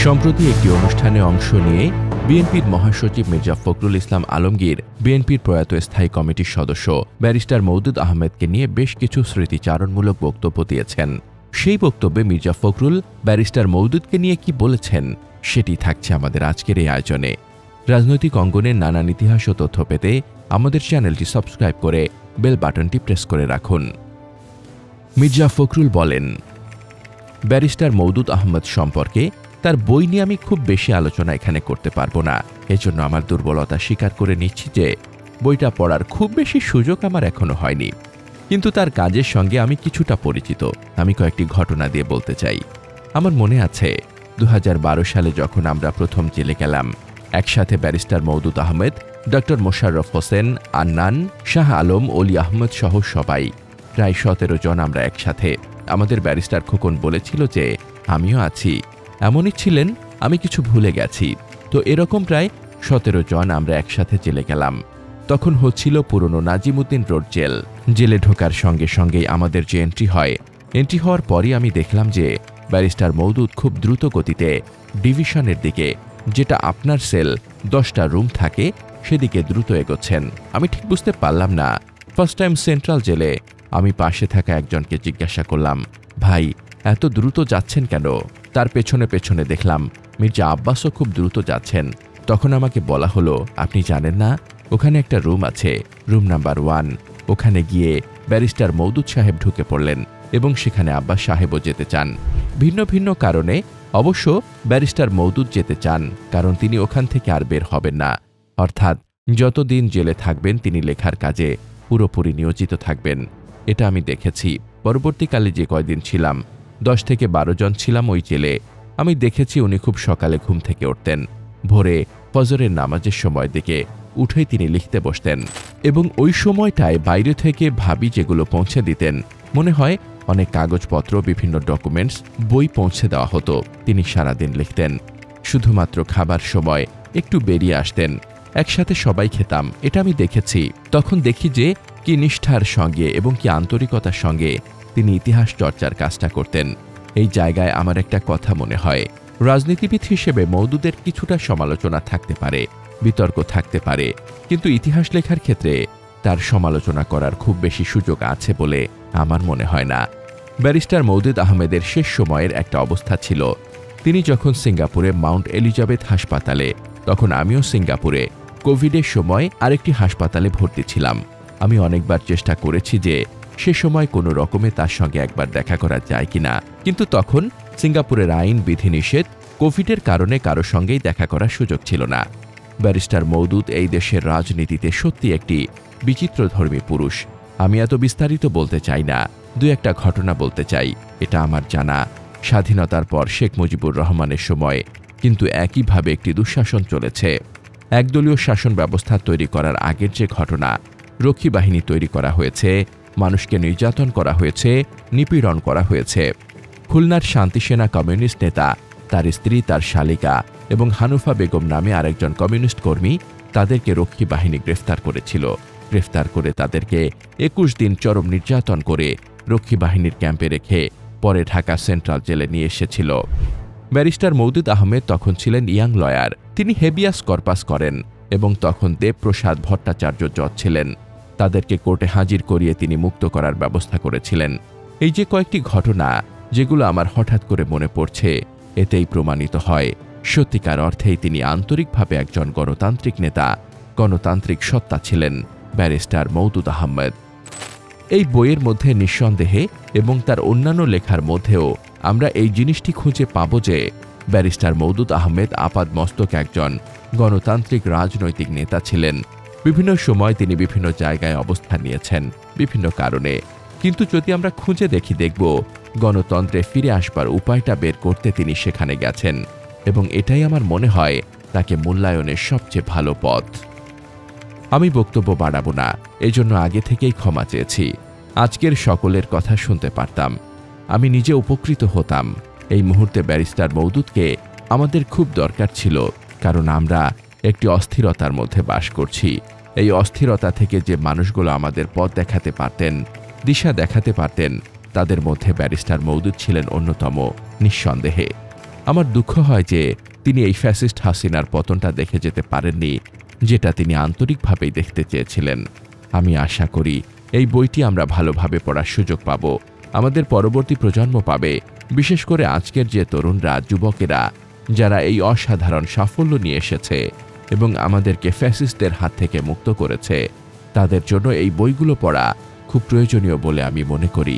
সম্প্রতি একটি অনুষ্ঠানে অংশ নিয়ে বিএনপির মহাসচিব মির্জা ফখরুল ইসলাম আলমগীর বিএনপির প্রয়াত স্থায়ী কমিটির সদস্য ব্যারিস্টার মওদুদ আহমেদকে নিয়ে বেশ কিছু স্মৃতিচারণমূলক বক্তব্য দিয়েছেন। সেই বক্তব্যে মির্জা ফখরুল ব্যারিস্টার মওদুদকে নিয়ে কি বলেছেন সেটি থাকছে আমাদের আজকের এই আয়োজনে। রাজনৈতিক অঙ্গনের নানান ইতিহাস ও তথ্য পেতে আমাদের চ্যানেলটি সাবস্ক্রাইব করে বেল বাটনটি প্রেস করে রাখুন। মির্জা ফখরুল বলেন, ব্যারিস্টার মওদুদ আহমেদ সম্পর্কে তার বই নিয়ে আমি খুব বেশি আলোচনা এখানে করতে পারবো না। এজন্য আমার দুর্বলতা স্বীকার করে নিচ্ছি যে বইটা পড়ার খুব বেশি সুযোগ আমার এখনো হয়নি, কিন্তু তার কাজের সঙ্গে আমি কিছুটা পরিচিত। আমি কয়েকটি ঘটনা দিয়ে বলতে চাই। আমার মনে আছে 2012 সালে যখন আমরা প্রথম জেলে গেলাম, একসাথে ব্যারিস্টার মওদুদ আহমেদ, ডক্টর মোশাররফ হোসেন, আন্নান, শাহ আলম, অলি আহমদ সহ সবাই প্রায় 17 জন আমরা একসাথে। আমাদের ব্যারিস্টার খোকন বলেছিল যে আমিও আছি। এমনই ছিলেন, আমি কিছু ভুলে গেছি। তো এরকম প্রায় 17 জন আমরা একসাথে জেলে গেলাম। তখন হচ্ছিল পুরনো নাজিমউদ্দিন রোড জেল। জেলে ঢোকার সঙ্গে সঙ্গেই আমাদের যে এন্ট্রি হয়, এন্ট্রি হওয়ার পরই আমি দেখলাম যে ব্যারিস্টার মওদুদ খুব দ্রুত গতিতে ডিভিশনের দিকে, যেটা আপনার সেল 10টা রুম থাকে, সেদিকে দ্রুত এগোচ্ছেন। আমি ঠিক বুঝতে পারলাম না। ফার্স্ট টাইম সেন্ট্রাল জেলে আমি পাশে থাকা একজনকে জিজ্ঞাসা করলাম, ভাই এত দ্রুত যাচ্ছেন কেন? তার পেছনে পেছনে দেখলাম মির্জা আব্বাসও খুব দ্রুত যাচ্ছেন। তখন আমাকে বলা হলো, আপনি জানেন না ওখানে একটা রুম আছে, রুম নাম্বার 1। ওখানে গিয়ে ব্যারিস্টার মওদুদ সাহেব ঢুকে পড়লেন এবং সেখানে আব্বাস সাহেবও যেতে চান। ভিন্ন ভিন্ন কারণে অবশ্য ব্যারিস্টার মওদুদ যেতে চান, কারণ তিনি ওখান থেকে আর বের হবেন না। অর্থাৎ যতদিন জেলে থাকবেন তিনি লেখার কাজে পুরোপুরি নিয়োজিত থাকবেন। এটা আমি দেখেছি। পরবর্তীকালে যে কয়দিন ছিলাম, 10 থেকে 12 জন ছিলাম ওই জেলে, আমি দেখেছি উনি খুব সকালে ঘুম থেকে উঠতেন। ভোরে ফজরের নামাজের সময় দিকে উঠেই তিনি লিখতে বসতেন এবং ওই সময়টায় বাইরে থেকে ভাবি যেগুলো পৌঁছে দিতেন, মনে হয় অনেক কাগজপত্র, বিভিন্ন ডকুমেন্টস, বই পৌঁছে দেওয়া হতো। তিনি সারাদিন লিখতেন। শুধুমাত্র খাবার সময় একটু বেরিয়ে আসতেন, একসাথে সবাই খেতাম। এটা আমি দেখেছি। তখন দেখি যে কি নিষ্ঠার সঙ্গে এবং কি আন্তরিকতার সঙ্গে তিনি ইতিহাস চর্চার কাজটা করতেন। এই জায়গায় আমার একটা কথা মনে হয়, রাজনীতিবিদ হিসেবে মওদুদের কিছুটা সমালোচনা থাকতে পারে, বিতর্ক থাকতে পারে, কিন্তু ইতিহাস লেখার ক্ষেত্রে তার সমালোচনা করার খুব বেশি সুযোগ আছে বলে আমার মনে হয় না। ব্যারিস্টার মওদুদ আহমেদের শেষ সময়ের একটা অবস্থা ছিল। তিনি যখন সিঙ্গাপুরে মাউন্ট এলিজাবেথ হাসপাতালে, তখন আমিও সিঙ্গাপুরে কোভিডের সময় আরেকটি হাসপাতালে ভর্তি ছিলাম। আমি অনেকবার চেষ্টা করেছি যে সে সময় কোনো রকমে তার সঙ্গে একবার দেখা করা যায় কিনা, কিন্তু তখন সিঙ্গাপুরের আইন বিধিনিষেধ, কোভিডের কারণে কারো সঙ্গেই দেখা করার সুযোগ ছিল না। ব্যারিস্টার মওদুদ এই দেশের রাজনীতিতে সত্যি একটি বিচিত্রধর্মী পুরুষ। আমি এত বিস্তারিত বলতে চাই না, দু একটা ঘটনা বলতে চাই। এটা আমার জানা, স্বাধীনতার পর শেখ মুজিবুর রহমানের সময় কিন্তু একইভাবে একটি দুঃশাসন চলেছে। একদলীয় শাসন ব্যবস্থা তৈরি করার আগের যে ঘটনা, রক্ষী বাহিনী তৈরি করা হয়েছে, মানুষকে নির্যাতন করা হয়েছে, নিপীড়ন করা হয়েছে। খুলনার শান্তিসেনা কমিউনিস্ট নেতা, তার স্ত্রী, তার শালিকা এবং হানুফা বেগম নামে আরেকজন কমিউনিস্ট কর্মী, তাদেরকে রক্ষী বাহিনী গ্রেফতার করেছিল। গ্রেফতার করে তাদেরকে 21 দিন চরম নির্যাতন করে রক্ষী বাহিনীর ক্যাম্পে রেখে পরে ঢাকা সেন্ট্রাল জেলে নিয়ে এসেছিল। ব্যারিস্টার মওদুদ আহমেদ তখন ছিলেন ইয়াং লয়ার। তিনি হেবিয়াস কর্পাস করেন এবং তখন দেবপ্রসাদ ভট্টাচার্য জজ ছিলেন। তাদেরকে কোর্টে হাজির করিয়ে তিনি মুক্ত করার ব্যবস্থা করেছিলেন। এই যে কয়েকটি ঘটনা যেগুলো আমার হঠাৎ করে মনে পড়ছে, এতেই প্রমাণিত হয় সত্যিকার অর্থেই তিনি আন্তরিকভাবে একজন গণতান্ত্রিক নেতা, গণতান্ত্রিক সত্তা ছিলেন ব্যারিস্টার মওদুদ আহমেদ। এই বইয়ের মধ্যে নিঃসন্দেহে এবং তার অন্যান্য লেখার মধ্যেও আমরা এই জিনিসটি খুঁজে পাব যে ব্যারিস্টার মওদুদ আহমেদ আপাদমস্তক একজন গণতান্ত্রিক রাজনৈতিক নেতা ছিলেন। বিভিন্ন সময় তিনি বিভিন্ন জায়গায় অবস্থান নিয়েছেন বিভিন্ন কারণে, কিন্তু যদি আমরা খুঁজে দেখি দেখব গণতন্ত্রে ফিরে আসবার উপায়টা বের করতে তিনি সেখানে গেছেন এবং এটাই আমার মনে হয় তাকে মূল্যায়নের সবচেয়ে ভালো পথ। আমি বক্তব্য বাড়াবো না, এজন্য আগে থেকেই ক্ষমা চেয়েছি। আজকের সকলের কথা শুনতে পারতাম, আমি নিজে উপকৃত হতাম। এই মুহূর্তে ব্যারিস্টার মওদুদকে আমাদের খুব দরকার ছিল, কারণ আমরা একটি অস্থিরতার মধ্যে বাস করছি। এই অস্থিরতা থেকে যে মানুষগুলো আমাদের পথ দেখাতে পারতেন, দিশা দেখাতে পারতেন, তাদের মধ্যে ব্যারিস্টার মওদুদ ছিলেন অন্যতম, নিঃসন্দেহে। আমার দুঃখ হয় যে তিনি এই ফ্যাসিস্ট হাসিনার পতনটা দেখে যেতে পারেননি, যেটা তিনি আন্তরিকভাবেই দেখতে চেয়েছিলেন। আমি আশা করি এই বইটি আমরা ভালোভাবে পড়ার সুযোগ পাব, আমাদের পরবর্তী প্রজন্ম পাবে, বিশেষ করে আজকের যে তরুণরা, যুবকেরা যারা এই অসাধারণ সাফল্য নিয়ে এসেছে এবং আমাদেরকে ফ্যাসিস্টদের হাত থেকে মুক্ত করেছে, তাদের জন্য এই বইগুলো পড়া খুব প্রয়োজনীয় বলে আমি মনে করি।